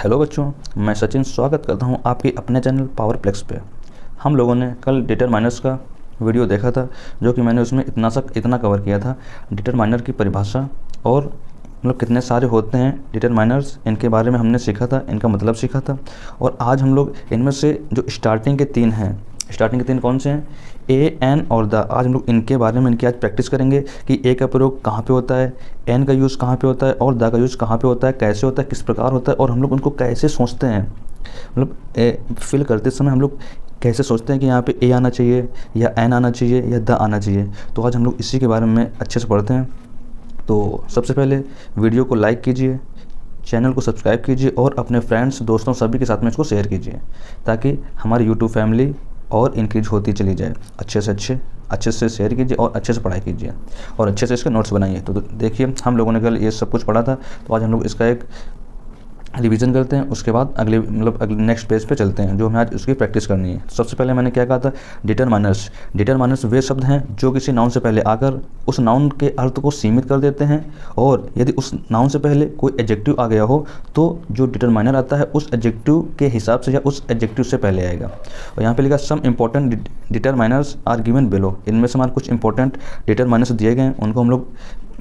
Hello बच्चों, मैं सचिन स्वागत करता हूं आपके अपने चैनल पावरप्लेक्स पे। हम लोगों ने कल डिटरमाइनर्स का वीडियो देखा था, जो कि मैंने उसमें इतना कवर किया था। डिटरमाइनर की परिभाषा और मतलब कितने सारे होते हैं डिटरमाइनर्स, इनके बारे में हमने सीखा था, इनका मतलब सीखा था। और आज हम लोग इनमें से जो स्टार्टिंग के तीन कौन से हैं, ए, एन और द, आज हम लोग इनके बारे में इनकी आज प्रैक्टिस करेंगे कि ए का प्रयोग कहाँ पे होता है, एन का यूज़ कहाँ पे होता है और द का यूज़ कहाँ पे होता है, कैसे होता है, किस प्रकार होता है और हम लोग उनको कैसे सोचते हैं। मतलब फिल करते समय हम लोग कैसे सोचते हैं कि यहाँ पे ए आना चाहिए या एन आना चाहिए या द आना चाहिए। तो आज हम लोग इसी के बारे में अच्छे से पढ़ते हैं। तो सबसे पहले वीडियो को लाइक कीजिए, चैनल को सब्सक्राइब कीजिए और अपने फ्रेंड्स, दोस्तों सभी के साथ में इसको शेयर कीजिए, ताकि हमारी यूट्यूब फैमिली और इंक्रीज होती चली जाए। अच्छे से शेयर कीजिए और अच्छे से पढ़ाई कीजिए और अच्छे से इसके नोट्स बनाइए। तो देखिए, हम लोगों ने कल ये सब कुछ पढ़ा था, तो आज हम लोग इसका एक रिवीजन करते हैं। उसके बाद अगले नेक्स्ट पेज पे चलते हैं, जो हमें आज उसकी प्रैक्टिस करनी है। सबसे पहले मैंने क्या कहा था, डिटरमाइनर्स वे शब्द हैं जो किसी नाउन से पहले आकर उस नाउन के अर्थ को सीमित कर देते हैं, और यदि उस नाउन से पहले कोई एडजेक्टिव आ गया हो तो जो डिटरमाइनर आता है उस एडजेक्टिव के हिसाब से या उस एडजेक्टिव से पहले आएगा। और यहाँ पे लिखा some important determiners are given below. इनमें से हमारे कुछ इंपॉर्टेंट डिटरमाइनर्स दिए गए हैं, उनको हम लोग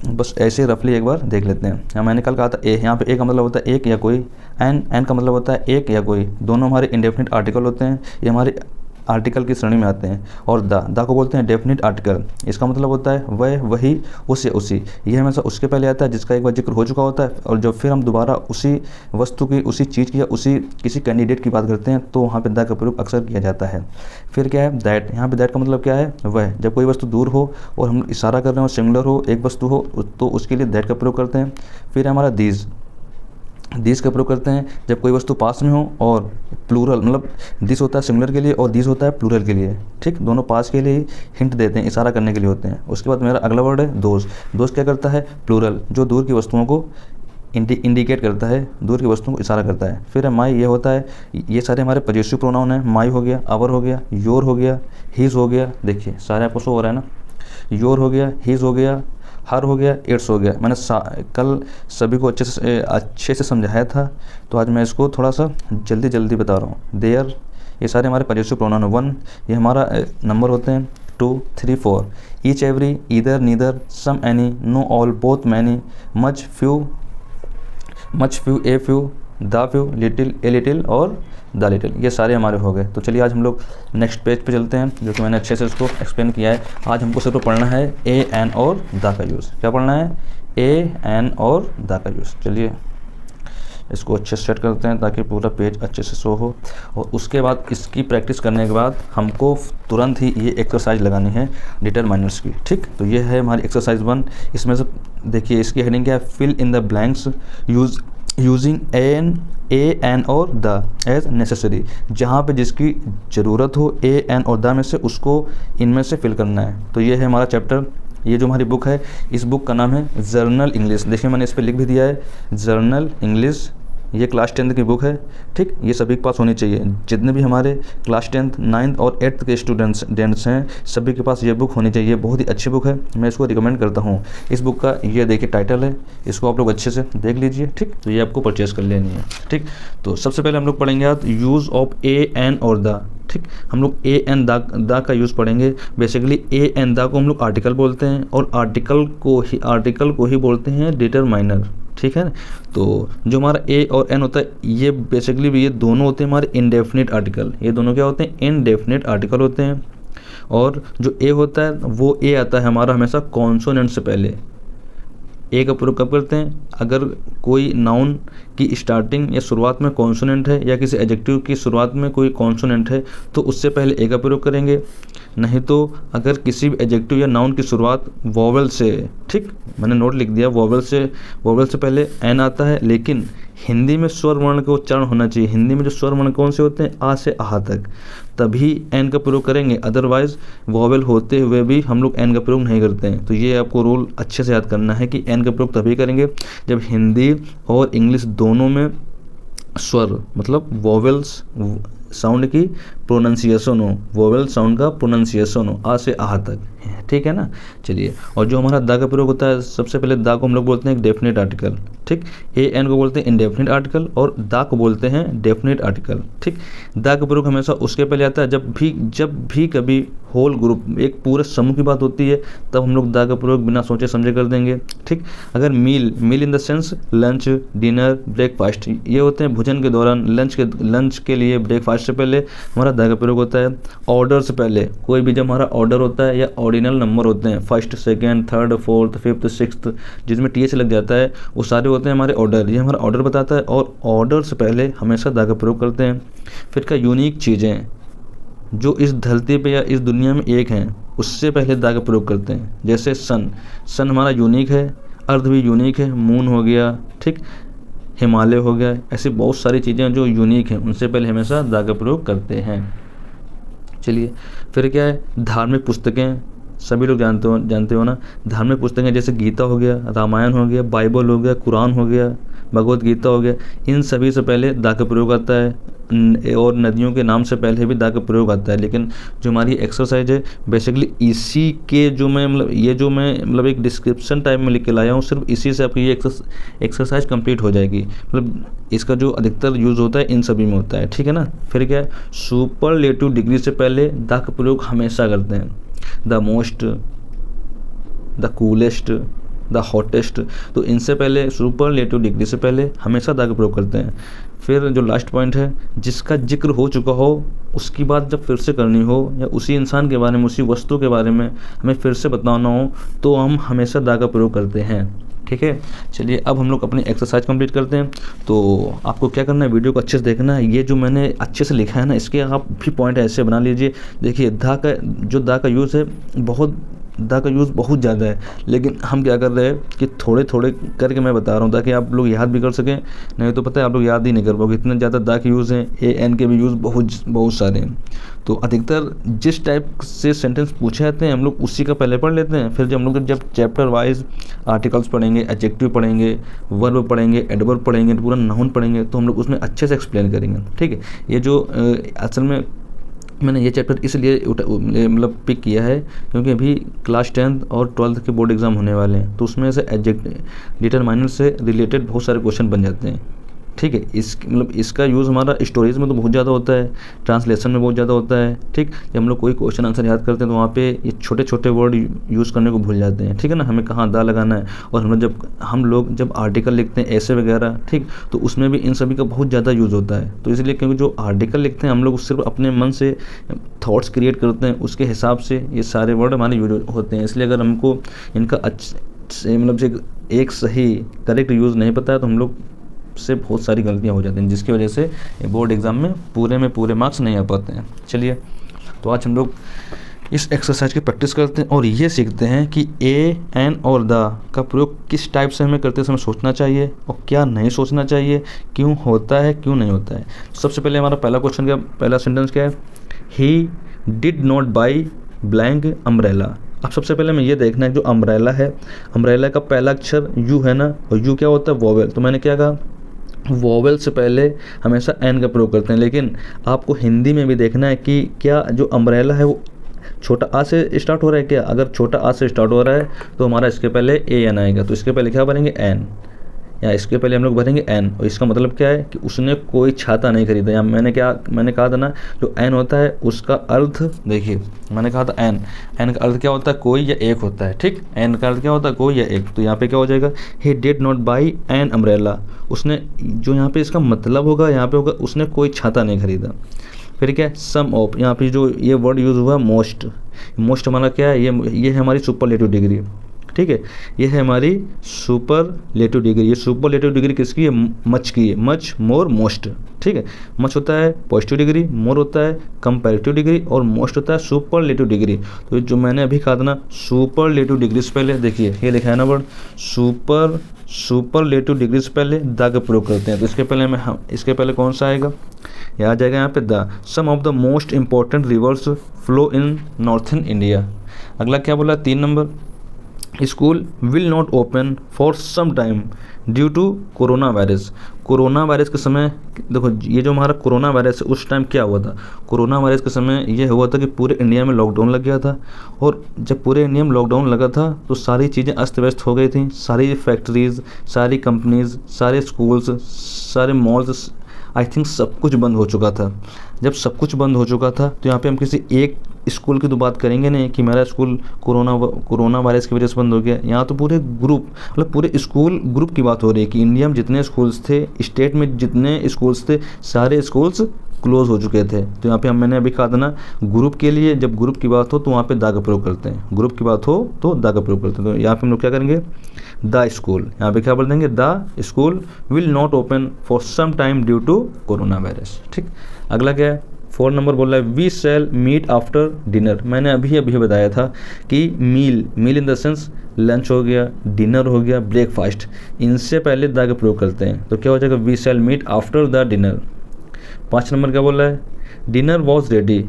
बस ऐसे रफली एक बार देख लेते हैं। यहाँ मैंने कल कहा था ए, यहाँ पे ए का मतलब होता है एक या कोई, एन का मतलब होता है एक या कोई। दोनों हमारे इंडेफिनिट आर्टिकल होते हैं, ये हमारे आर्टिकल की श्रेणी में आते हैं। और द को बोलते हैं डेफिनिट आर्टिकल। इसका मतलब होता है वह, वही, उस या उसी। ये हमेशा उसके पहले आता है जिसका एक बार जिक्र हो चुका होता है, और जब फिर हम दोबारा उसी वस्तु की, उसी चीज़ की या उसी किसी कैंडिडेट की बात करते हैं तो वहाँ पे द का प्रयोग अक्सर किया जाता है। फिर क्या है, दैट। यहाँ पे दैट का मतलब क्या है, वह। जब कोई वस्तु दूर हो और हम इशारा कर रहे हो, सिंगुलर हो, एक वस्तु हो, तो उसके लिए दैट का प्रयोग करते हैं। फिर हमारा दिस का प्रयोग करते हैं जब कोई वस्तु पास में हो और प्लूरल, मतलब दिस होता है सिंगुलर के लिए और दिस होता है प्लूरल के लिए। ठीक, दोनों पास के लिए हिंट देते हैं, इशारा करने के लिए होते हैं। उसके बाद मेरा अगला वर्ड है दोस्त क्या करता है, प्लूरल, जो दूर की वस्तुओं को इंडिकेट करता है, दूर की वस्तुओं को इशारा करता है। फिर माई, ये होता है, ये सारे हमारे पॉजेसिव प्रोनाउन हैं। माई हो गया, आवर हो गया, योर हो गया, हीज हो गया। देखिए सारे आपको शो हो रहा है ना, योर हो गया, हीज हो गया, हर हो गया, इट्स हो गया। मैंने कल सभी को अच्छे से समझाया था, तो आज मैं इसको थोड़ा सा जल्दी बता रहा हूँ। देयर, ये सारे हमारे पॉजेसिव प्रोनाउन। 1 ये हमारा नंबर होते हैं, 2, 3, 4। Each, every, either, neither, some, any, no, all, both, many, much, few, a few, the few, little, a little और द लिटिल। ये सारे हमारे हो गए। तो चलिए आज हम लोग नेक्स्ट पेज पे चलते हैं, जो कि मैंने अच्छे से इसको एक्सप्लेन किया है। आज हमको सिर्फ पढ़ना है ए, एन और द का यूज़। क्या पढ़ना है, ए, एन और द का यूज़। चलिए इसको अच्छे से सेट करते हैं ताकि पूरा पेज अच्छे से शो हो। और उसके बाद इसकी प्रैक्टिस करने के बाद हमको तुरंत ही ये एक्सरसाइज लगानी है डिटरमाइनर्स की। ठीक, तो ये है हमारी एक्सरसाइज 1। इसमें से देखिए इसकी हेडिंग क्या है, fill in the blanks using a, an और द एज नेसेसरी। जहाँ पे जिसकी ज़रूरत हो ए, एन और द में से, उसको इनमें से फिल करना है। तो ये है हमारा चैप्टर। ये जो हमारी बुक है, इस बुक का नाम है जर्नल इंग्लिश। देखिए मैंने इस पर लिख भी दिया है, जर्नल इंग्लिश। ये क्लास 10th की बुक है। ठीक, ये सभी के पास होनी चाहिए। जितने भी हमारे क्लास 10th, 9th और 8th के स्टूडेंट्स हैं, सभी के पास ये बुक होनी चाहिए। बहुत ही अच्छी बुक है, मैं इसको रिकमेंड करता हूँ। इस बुक का ये देखिए टाइटल है, इसको आप लोग अच्छे से देख लीजिए। ठीक, तो ये आपको परचेज़ कर लेनी है। ठीक, तो सबसे पहले हम लोग पढ़ेंगे आज यूज़ ऑफ ए, एन और द। ठीक, हम लोग ए, एन, द का यूज़ पढ़ेंगे। बेसिकली ए, एन, द को हम लोग आर्टिकल बोलते हैं, और आर्टिकल को ही बोलते हैं डिटरमाइनर। ठीक है ना। तो जो हमारा ए और एन होता है, ये बेसिकली ये दोनों होते हैं हमारे इंडेफिनिट आर्टिकल। ये दोनों क्या होते हैं, इनडेफिनिट आर्टिकल होते हैं। और जो ए होता है, वो ए आता है हमारा हमेशा कॉन्सोनेंट से पहले। ए का प्रयोग कब करते हैं, अगर कोई नाउन की स्टार्टिंग या शुरुआत में कॉन्सोनेंट है, या किसी एडजेक्टिव की शुरुआत में कोई कॉन्सोनेंट है, तो उससे पहले ए का प्रयोग करेंगे। नहीं तो अगर किसी भी एडजेक्टिव या नाउन की शुरुआत वोवेल से, ठीक, मैंने नोट लिख दिया, वोवेल से पहले एन आता है। लेकिन हिंदी में स्वर वर्ण का उच्चारण होना चाहिए। हिंदी में जो स्वर वर्ण कौन से होते हैं, आ से आहा तक, तभी एन का प्रयोग करेंगे। अदरवाइज वोवेल होते हुए भी हम लोग एन का प्रयोग नहीं करते हैं। तो ये आपको रूल अच्छे से याद करना है कि एन का प्रयोग तभी करेंगे जब हिंदी और इंग्लिश दोनों में स्वर, मतलब वोवेल्स साउंड की प्रोनाउंसिएशन हो, वोवेल साउंड का प्रोनाउंसिएशन हो, आ से आह तक, ठीक है ना। चलिए, और जो हमारा दा का प्रयोग होता है, सबसे पहले दा को हम लोग बोलते हैं एक डेफिनेट आर्टिकल, ठीक। ए एन को बोलते हैं इंडेफिनिट आर्टिकल और दा को बोलते हैं डेफिनेट आर्टिकल, ठीक। दा का प्रयोग हमेशा उसके पहले आता है जब भी कभी होल ग्रुप, एक पूरे समूह की बात होती है, तब हम लोग दा का प्रयोग बिना सोचे समझे कर देंगे, ठीक। अगर meal in the sense lunch, dinner, breakfast, ये होते हैं भोजन के दौरान, लंच के लिए, ब्रेकफास्ट से पहले हमारा दा का प्रयोग होता है। ऑर्डर से पहले, कोई भी जब हमारा ऑर्डर होता है या ऑर्डिनल नंबर होते हैं, first, second, third, fourth, fifth, sixth, जिसमें टीएच लग जाता है, वो सारे होते हैं हमारे ऑर्डर, ये हमारा ऑर्डर बताता है। और ऑर्डर से पहले हमेशा दा का प्रयोग करते हैं। फिर का यूनिक चीज़ें जो इस धरती पे या इस दुनिया में एक हैं, उससे पहले दा का प्रयोग करते हैं। जैसे सन हमारा यूनिक है, अर्थ भी यूनिक है, मून हो गया, ठीक, हिमालय हो गया, ऐसी बहुत सारी चीज़ें जो यूनिक हैं, उनसे पहले हमेशा दा का प्रयोग करते हैं। चलिए, फिर क्या है, धार्मिक पुस्तकें, सभी लोग जानते हो ना, धार्मिक पुस्तकें जैसे गीता हो गया, रामायण हो गया, बाइबल हो गया, कुरान हो गया, भगवत गीता हो गया, इन सभी से पहले दा का प्रयोग आता है। और नदियों के नाम से पहले भी दा का प्रयोग आता है। लेकिन जो हमारी एक्सरसाइज है, बेसिकली इसी के जो मैं एक डिस्क्रिप्शन टाइप में लिख के लाया हूँ, सिर्फ इसी से आपकी ये एक्सरसाइज कंप्लीट हो जाएगी। मतलब इसका जो अधिकतर यूज़ होता है इन सभी में होता है, ठीक है ना। फिर क्या है, सुपरलेटिव डिग्री से पहले दा का प्रयोग हमेशा करते हैं। The most, the coolest, the hottest, तो इनसे पहले, सुपरलेटिव डिग्री से पहले हमेशा दा का प्रयोग करते हैं। फिर जो लास्ट पॉइंट है, जिसका जिक्र हो चुका हो उसकी बात जब फिर से करनी हो, या उसी इंसान के बारे में, उसी वस्तु के बारे में हमें फिर से बताना हो, तो हम हमेशा दा का प्रयोग करते हैं, ठीक है। चलिए, अब हम लोग अपनी एक्सरसाइज कंप्लीट करते हैं। तो आपको क्या करना है, वीडियो को अच्छे से देखना है। ये जो मैंने अच्छे से लिखा है ना, इसके आप भी पॉइंट ऐसे बना लीजिए। देखिए, दा का यूज़ है, दा का यूज़ बहुत ज़्यादा है, लेकिन हम क्या कर रहे हैं कि थोड़े थोड़े करके मैं बता रहा हूँ, ताकि आप लोग याद भी कर सकें। नहीं तो पता है आप लोग याद ही नहीं कर पाओगे, इतने ज़्यादा दा के यूज़ हैं, ए एन के भी यूज़ बहुत सारे हैं। तो अधिकतर जिस टाइप से सेंटेंस पूछे जाते हैं, हम लोग उसी का पहले पढ़ लेते हैं। फिर जब चैप्टर वाइज आर्टिकल्स पढ़ेंगे, एडजेक्टिव पढ़ेंगे, वर्ब पढ़ेंगे, एडवर्ब पढ़ेंगे, पूरा नाउन पढ़ेंगे, तो हम लोग उसमें अच्छे से एक्सप्लेन करेंगे, ठीक है। ये जो असल में मैंने ये चैप्टर इसलिए मतलब पिक किया है क्योंकि अभी क्लास 10th और 12th के बोर्ड एग्ज़ाम होने वाले हैं, तो उसमें से डिटरमाइनर से रिलेटेड बहुत सारे क्वेश्चन बन जाते हैं, ठीक है। इसका यूज़ हमारा स्टोरेज में तो बहुत ज़्यादा होता है, ट्रांसलेशन में बहुत ज़्यादा होता है, ठीक। जब हम लोग कोई क्वेश्चन आंसर याद करते हैं तो वहाँ पे ये छोटे छोटे वर्ड यूज़ करने को भूल जाते हैं, ठीक है ना, हमें कहाँ दा लगाना है। और हम लोग जब आर्टिकल लिखते हैं, ऐसे वगैरह, ठीक, तो उसमें भी इन सभी का बहुत ज़्यादा यूज़ होता है। तो इसलिए क्योंकि जो आर्टिकल लिखते हैं हम लोग सिर्फ अपने मन से थाट्स क्रिएट करते हैं, उसके हिसाब से ये सारे वर्ड हमारे यूज होते हैं। इसलिए अगर हमको इनका एक सही करेक्ट यूज़ नहीं पता है तो हम लोग से बहुत सारी गलतियां हो जाती हैं, जिसकी वजह से बोर्ड एग्ज़ाम में पूरे मार्क्स नहीं आ पाते हैं। चलिए, तो आज हम लोग इस एक्सरसाइज की प्रैक्टिस करते हैं और ये सीखते हैं कि ए, एन और द का प्रयोग किस टाइप से हमें करते समय सोचना चाहिए और क्या नहीं सोचना चाहिए, क्यों होता है, क्यों नहीं होता है। सबसे पहले हमारा पहला सेंटेंस क्या है, ही did not by blank umbrella. अब सबसे पहले हमें ये देखना है जो अम्ब्रेला है, अम्ब्रेला का पहला अक्षर यू है ना, और यू क्या होता है, वोवेल। तो मैंने क्या कहा, वोवेल से पहले हमेशा एन का प्रयोग करते हैं। लेकिन आपको हिंदी में भी देखना है कि क्या जो अम्ब्रेला है वो छोटा आ से स्टार्ट हो रहा है क्या। अगर छोटा आ से स्टार्ट हो रहा है तो हमारा इसके पहले ए एन आएगा, तो इसके पहले क्या भरेंगे, एन, या इसके पहले हम लोग भरेंगे एन। और इसका मतलब क्या है कि उसने कोई छाता नहीं खरीदा। या मैंने कहा था ना, जो एन होता है उसका अर्थ देखिए, मैंने कहा था एन का अर्थ क्या होता है, कोई या एक होता है, ठीक। एन का अर्थ क्या होता है, कोई या एक। तो यहाँ पे क्या हो जाएगा, he did not by an umbrella. उसने, जो यहाँ पे इसका मतलब होगा, यहाँ पे होगा उसने कोई छाता नहीं खरीदा। फिर क्या है, सम ऑफ, यहाँ पे जो ये वर्ड यूज़ हुआ मोस्ट हमारा क्या है, ये है हमारी सुपरलेटिव डिग्री, ठीक है। ये है हमारी सुपरलेटिव डिग्री। ये सुपरलेटिव डिग्री किसकी है, मच की है, मच, मोर, मोस्ट, ठीक है। मच होता है पॉजिटिव डिग्री, मोर होता है कंपैरेटिव डिग्री, और मोस्ट होता है सुपरलेटिव डिग्री। तो जो मैंने अभी कहा था ना, सुपरलेटिव डिग्री से पहले देखिए ये लिखा है ना वर्ड सुपरलेटिव डिग्री से पहले द का प्रयोग करते हैं। तो इसके पहले कौन सा आएगा, यह आ जाएगा यहाँ पे the. Some of the most important rivers flow in northern India. अगला क्या बोला, 3 number, school will not open for some time due to corona virus. Corona virus के समय, देखो ये जो हमारा कोरोना वायरस है उस टाइम क्या हुआ था, कोरोना वायरस के समय ये हुआ था कि पूरे इंडिया में लॉकडाउन लग गया था। और जब पूरे इंडिया में लॉकडाउन लगा था तो सारी चीज़ें अस्त व्यस्त हो गई थी, सारी फैक्ट्रीज़, सारी कंपनीज़, सारे स्कूल्स, सारे मॉल्स, आई थिंक सब कुछ बंद हो चुका था। जब सब कुछ बंद हो चुका था तो यहाँ पे हम किसी एक स्कूल की तो बात करेंगे नहीं कि मेरा स्कूल कोरोना वायरस की वजह से बंद हो गया। यहाँ तो पूरे ग्रुप, मतलब पूरे स्कूल ग्रुप की बात हो रही है कि इंडिया में जितने स्कूल्स थे, स्टेट में जितने स्कूल्स थे, सारे स्कूल्स क्लोज हो चुके थे। तो यहाँ पे मैंने अभी कहा था ना, ग्रुप के लिए जब ग्रुप की बात हो तो वहाँ पे दा का प्रयोग करते हैं, ग्रुप की बात हो तो दा का प्रयोग करते हैं। तो यहाँ पे हम लोग क्या करेंगे, द स्कूल, यहाँ पे क्या बोल देंगे, the school will not open for some time due to corona virus. ठीक, अगला क्या है, 4 नंबर बोल रहा है we shall meet after dinner. मैंने अभी बताया था कि meal in the sense lunch हो गया, डिनर हो गया, ब्रेकफास्ट, इनसे पहले द का प्रयोग करते हैं। तो क्या हो जाएगा, we shall meet after the dinner. 5 number क्या बोल रहा है, डिनर वॉज रेडी।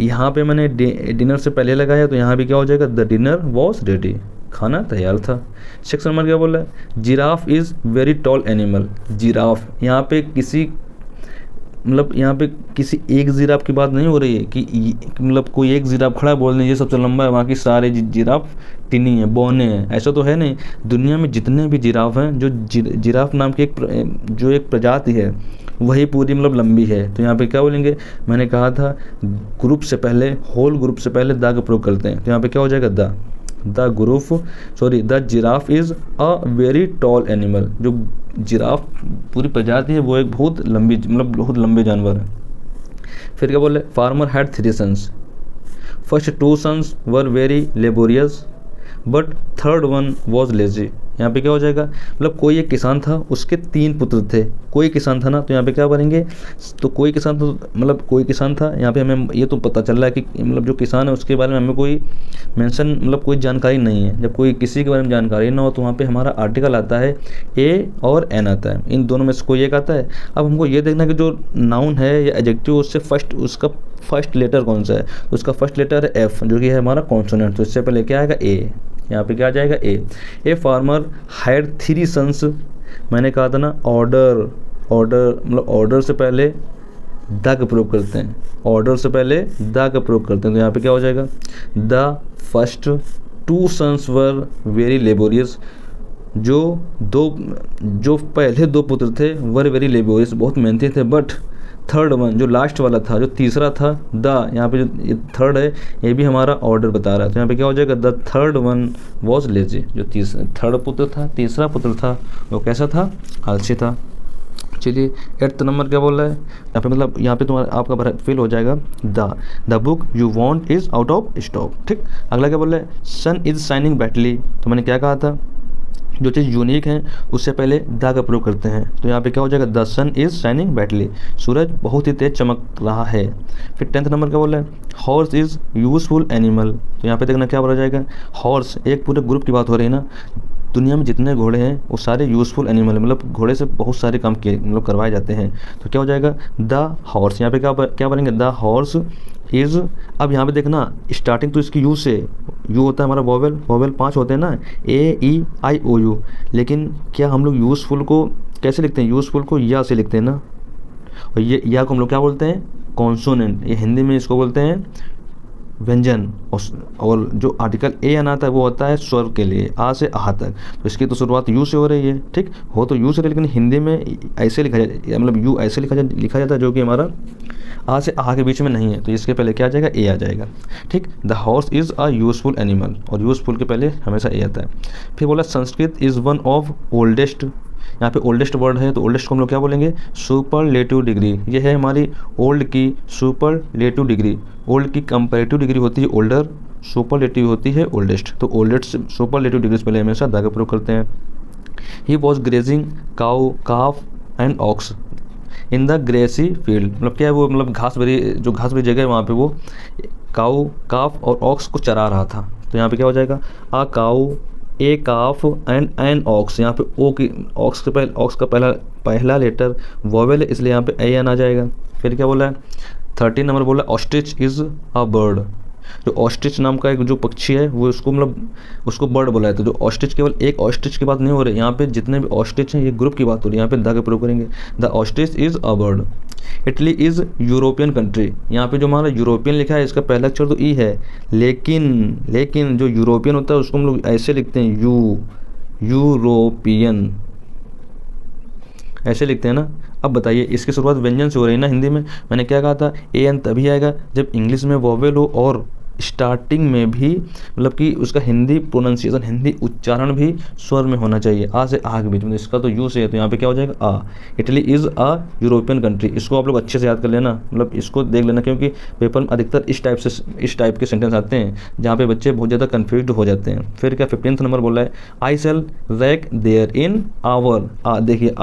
यहाँ पे मैंने डिनर से पहले लगाया तो यहाँ भी क्या हो जाएगा, द डिनर वॉज रेडी, खाना तैयार था। 6 नंबर क्या बोल रहा है, giraffe is very tall animal. Giraffe, यहाँ पे किसी, मतलब यहाँ पे किसी एक जिराफ की बात नहीं हो रही है कि मतलब कोई एक जिराफ खड़ा है बोलने ये सबसे लंबा है, बाकी सारे जिराफ टिनी है, बौने हैं, ऐसा तो है नहीं। दुनिया में जितने भी जिराफ हैं, जो जिराफ नाम की एक प्रजाति है वही पूरी मतलब लंबी है। तो यहाँ पे क्या बोलेंगे, मैंने कहा था ग्रुप से पहले, होल ग्रुप से पहले दा का प्रयोग करते हैं। तो यहाँ पे क्या हो जाएगा, the giraffe is a very tall animal. जो जिराफ पूरी प्रजाति है वो एक बहुत लंबी, मतलब बहुत लंबे जानवर है। फिर क्या बोले, farmer had 3 sons, first 2 sons were very laborious but third one was lazy. यहाँ पे क्या हो जाएगा, मतलब कोई एक किसान था, उसके 3 पुत्र थे। कोई किसान था ना, तो यहाँ पे क्या बनेंगे, तो कोई किसान, तो मतलब कोई किसान था। यहाँ पे हमें ये तो पता चल रहा है कि मतलब जो किसान है उसके बारे में हमें कोई मेंशन, मतलब कोई जानकारी नहीं है। जब कोई किसी के बारे में जानकारी ना हो तो वहाँ पे हमारा आर्टिकल आता है, ए और एन आता है, इन दोनों में से कोई एक आता है। अब हमको ये देखना कि जो नाउन है या एडजेक्टिव, उससे उसका फर्स्ट लेटर कौन सा है। तो उसका फर्स्ट लेटर है एफ, जो कि है हमारा कॉन्सोनेंट। तो इससे पहले क्या आएगा, ए। यहाँ पे क्या आ जाएगा, ए फार्मर हैड 3 सन्स। मैंने कहा था ना, ऑर्डर मतलब ऑर्डर से पहले द का प्रयोग करते हैं, ऑर्डर से पहले द का प्रयोग करते हैं। तो यहाँ पे क्या हो जाएगा, the first 2 sons were very laborious. जो पहले 2 पुत्र थे वर वेरी लेबोरियस, बहुत मेहनती थे। बट थर्ड वन, जो लास्ट वाला था, जो तीसरा था, द, यहाँ पे जो थर्ड है ये भी हमारा ऑर्डर बता रहा है। तो यहाँ पे क्या हो जाएगा, the third one was lazy. जो थर्ड पुत्र था, तीसरा पुत्र था, वो कैसा था, आलसी था। चलिए 8th नंबर क्या बोल रहा है, यहाँ पे मतलब यहाँ पे तुम्हारा आपका फिल हो जाएगा, the book you want is out of stock. ठीक, अगला क्या बोल रहा है, सन इज़ शाइनिंग ब्राइटली। तो मैंने क्या कहा था, जो चीज़ यूनिक है उससे पहले द का प्रयोग करते हैं। तो यहाँ पे क्या हो जाएगा, the sun is shining brightly, सूरज बहुत ही तेज चमक रहा है। फिर 10th नंबर क्या बोल रहा है, हॉर्स इज़ यूजफुल एनिमल। तो यहाँ पे देखना क्या बोला जाएगा, हॉर्स, एक पूरे ग्रुप की बात हो रही है ना, दुनिया में जितने घोड़े हैं वो सारे यूजफुल एनिमल, मतलब घोड़े से बहुत सारे काम किए, मतलब करवाए जाते हैं। तो क्या हो जाएगा, द हॉर्स। यहाँ पे क्या बनेंगे, द हॉर्स इज़। अब यहाँ पे देखना, स्टार्टिंग तो इसकी यू से, यू होता है हमारा वोवेल 5 होते हैं ना, ए ई आई ओ यू। लेकिन क्या हम लोग यूज़फुल को कैसे लिखते हैं, यूज़फुल को या से लिखते हैं ना, और ये या को हम लोग क्या बोलते हैं, कॉन्सोनेंट। ये हिंदी में इसको बोलते हैं व्यंजन। और जो आर्टिकल ए आना आता है वो होता है स्वर के लिए, आ से आह तक। तो इसकी तो शुरुआत यू से हो रही है, ठीक हो तो यू से, लेकिन हिंदी में ऐसे लिखा जाए, मतलब यू ऐसे लिखा जाता है जो कि हमारा आ से आह के बीच में नहीं है। तो इसके पहले क्या आ जाएगा, ए आ जाएगा। ठीक, the horse is a useful animal, और यूजफुल के पहले हमेशा ए आता है। फिर बोला Sanskrit is one of oldest. यहाँ पे ओल्डेस्ट वर्ड है, तो ओल्डेस्ट को हम लोग क्या बोलेंगे, सुपरलेटिव डिग्री। ये है हमारी ओल्ड की सुपरलेटिव डिग्री। ओल्ड की कंपैरेटिव डिग्री होती है ओल्डर, सुपरलेटिव होती है ओल्डेस्ट। तो ओल्डेस्ट सुपरलेटिव डिग्री से पहले हमेशा द का प्रयोग करते हैं। He was grazing cow calf and ox in the grassy field. मतलब क्या है वो, मतलब घास भरी जगह है वहाँ पे वो काऊ, काफ और ऑक्स को चरा रहा था। तो यहाँ पे क्या हो जाएगा, आ काऊ, ए काफ एंड एन ऑक्स। यहाँ पे ओ की, ऑक्स का पहला लेटर वोवेल है, इसलिए यहाँ पे ए एन आ जाएगा। फिर क्या बोला है, 13 नंबर बोला ऑस्ट्रिच इज़ अ बर्ड। जो ऑस्ट्रिच नाम का एक जो पक्षी है वो उसको मतलब उसको बर्ड बोला है। तो जो ऑस्ट्रिच, केवल एक ऑस्ट्रिच की बात नहीं हो रही यहाँ पे, जितने भी ऑस्ट्रिच हैं ये ग्रुप की बात हो रही है। यहाँ पे द का प्रयोग करेंगे। The ostrich is a bird. Italy is European country. यहाँ पे जो हमारा यूरोपियन लिखा है इसका पहला अक्षर तो ई है, लेकिन जो यूरोपियन होता है उसको हम लोग ऐसे लिखते हैं यूरोपियन, ऐसे लिखते हैं ना। अब बताइए इसकी शुरुआत व्यंजन से हो रही है ना हिंदी में। मैंने क्या कहा था, ए एन तभी आएगा जब इंग्लिश में वोवेल हो और स्टार्टिंग में भी मतलब कि उसका हिंदी प्रोनाउंसिएशन, हिंदी उच्चारण भी स्वर में होना चाहिए, आ से आ के बीच में। इसका तो यू से है तो यहाँ पे क्या हो जाएगा आ। Italy is a European country. इसको आप लोग अच्छे से याद कर लेना, मतलब इसको देख लेना, क्योंकि पेपर में अधिकतर इस टाइप के सेंटेंस आते हैं जहाँ पे बच्चे बहुत ज़्यादा कन्फ्यूज हो जाते हैं। फिर क्या 15th नंबर बोला है, I sell rack there in hour. देखिए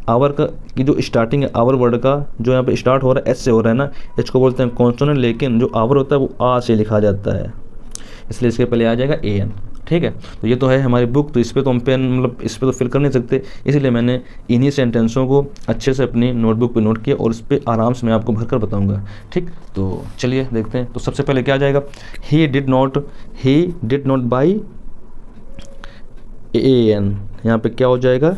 आवर का की जो स्टार्टिंग है आवर वर्ड का, जो यहाँ पे स्टार्ट हो रहा है एस से हो रहा है ना, इसको बोलते हैं कॉन्सोनेंट, लेकिन जो आवर होता है वो आ से लिखा जाता है, इसलिए इसके पहले आ जाएगा ए एन। ठीक है, तो ये तो है हमारी बुक, तो इस पर तो हम पेन मतलब इस पर तो फिल कर नहीं सकते, इसलिए मैंने इन्हीं सेंटेंसों को अच्छे से अपनी नोटबुक पे नोट किया और इस पर आराम से मैं आपको भर कर बताऊँगा। ठीक, तो चलिए देखते हैं। तो सबसे पहले क्या आ जाएगा, he did not buy a an, यहाँ पे क्या हो जाएगा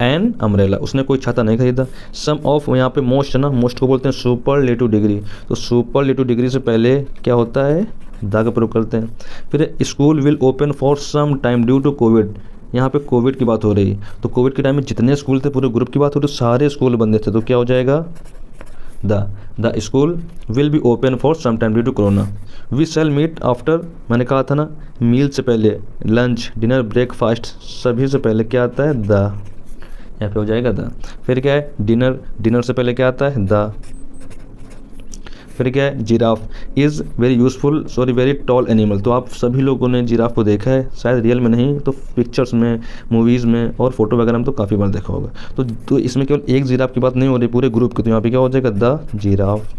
एन अम्ब्रेला, उसने कोई छाता नहीं खरीदा। सम ऑफ, यहाँ पे मोस्ट है ना, मोस्ट को बोलते हैं सुपरलेटिव डिग्री, तो सुपरलेटिव डिग्री से पहले क्या होता है दा का प्रयोग करते हैं। फिर school will open for some time due to Covid, यहाँ पे कोविड की बात हो रही, तो कोविड के टाइम में जितने स्कूल थे पूरे ग्रुप की बात हो रही, सारे स्कूल बंद थे, तो क्या हो जाएगा the school will be open for some time due to corona. We shall meet after, मैंने कहा था ना मील से पहले, लंच डिनर ब्रेकफास्ट सभी से पहले क्या आता है द, यहाँ पे हो जाएगा द। फिर क्या है डिनर से पहले क्या आता है द। फिर क्या है giraffe is very tall animal, तो आप सभी लोगों ने जिराफ को देखा है, शायद रियल में नहीं तो पिक्चर्स में, मूवीज़ में और फोटो वगैरह में तो काफ़ी बार देखा होगा। तो इसमें केवल एक जिराफ की बात नहीं हो रही, पूरे ग्रुप की, तो यहाँ पे क्या हो जाएगा द जिराफ।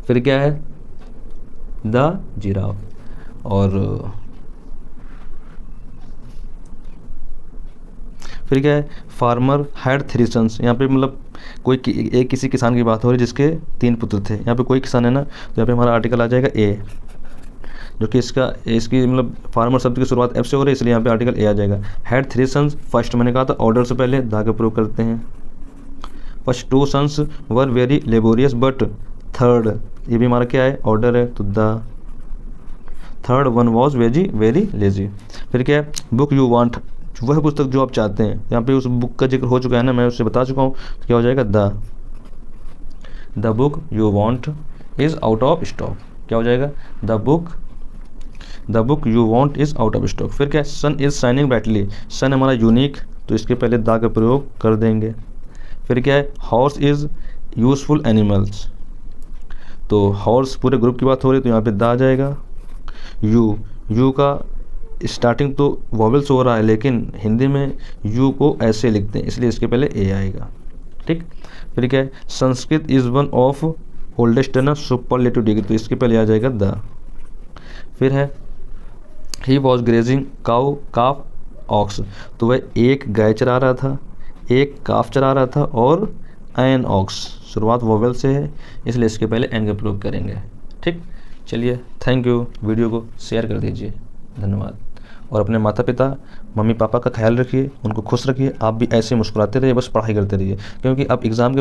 फिर क्या है द जिराफ। और फिर क्या है फार्मर हैड 3 सन्स, यहाँ पे मतलब एक किसी किसान की बात हो रही है जिसके 3 पुत्र थे, यहाँ पे कोई किसान है ना, तो यहाँ पे हमारा आर्टिकल आ जाएगा ए, जो कि इसकी मतलब फार्मर शब्द की शुरुआत एफ से हो रही है, इसलिए यहाँ पे आर्टिकल ए आ जाएगा। हैड 3 सन्स, फर्स्ट मैंने कहा था ऑर्डर से पहले दा का प्रयोग करते हैं। First 2 sons were very laborious but third, ये भी हमारा क्या है ऑर्डर है, तो the third one was very lazy. फिर क्या है बुक यू वांट, वह पुस्तक जो आप चाहते हैं, यहाँ पे उस बुक का जिक्र हो चुका है ना, मैं उससे बता चुका हूँ, तो क्या हो जाएगा the book you want is out of stock, क्या हो जाएगा the book you want is out of stock. फिर क्या है सन इज़ शाइनिंग ब्राइटली, सन हमारा यूनिक, तो इसके पहले द का प्रयोग कर देंगे। फिर क्या है हॉर्स इज़ यूजफुल एनिमल्स, तो हॉर्स पूरे ग्रुप की बात हो रही है, तो यहाँ पे द आ जाएगा। यू का स्टार्टिंग तो वॉवेल से हो रहा है, लेकिन हिंदी में यू को ऐसे लिखते हैं, इसलिए इसके पहले ए आएगा। ठीक, फिर क्या है Sanskrit is one of oldest ना सुपरलेटिव डिग्री, तो इसके पहले आ जाएगा द। फिर है he was grazing cow calf ox, तो वह एक गाय चरा रहा था, एक काफ चरा रहा था और एन ऑक्स, शुरुआत वोवेल से है, इसलिए इसके पहले एन का प्रयोग करेंगे। ठीक, चलिए थैंक यू, वीडियो को शेयर कर दीजिए, धन्यवाद। और अपने माता पिता मम्मी पापा का ख्याल रखिए, उनको खुश रखिए, आप भी ऐसे मुस्कुराते रहिए, बस पढ़ाई करते रहिए, क्योंकि अब एग्ज़ाम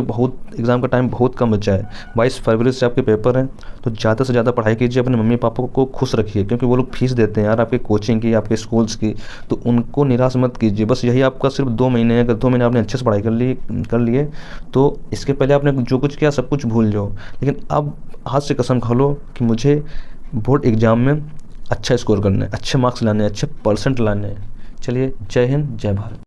का टाइम बहुत कम बचा है, 22 फरवरी से आपके पेपर हैं, तो ज़्यादा से ज़्यादा पढ़ाई कीजिए, अपने मम्मी पापा को खुश रखिए, क्योंकि वो लोग फीस देते हैं यार आपके कोचिंग की, आपके स्कूल्स की, तो उनको निराश मत कीजिए। बस यही आपका सिर्फ 2 महीने है, अगर 2 महीने आपने अच्छे से पढ़ाई कर लिए तो इसके पहले आपने जो कुछ किया सब कुछ भूल जाओ, लेकिन अब हाथ से कसम खा लो कि मुझे बोर्ड एग्ज़ाम में अच्छा स्कोर करना है, अच्छे मार्क्स लाने हैं, अच्छे परसेंट लाने हैं। चलिए जय हिंद जय भारत।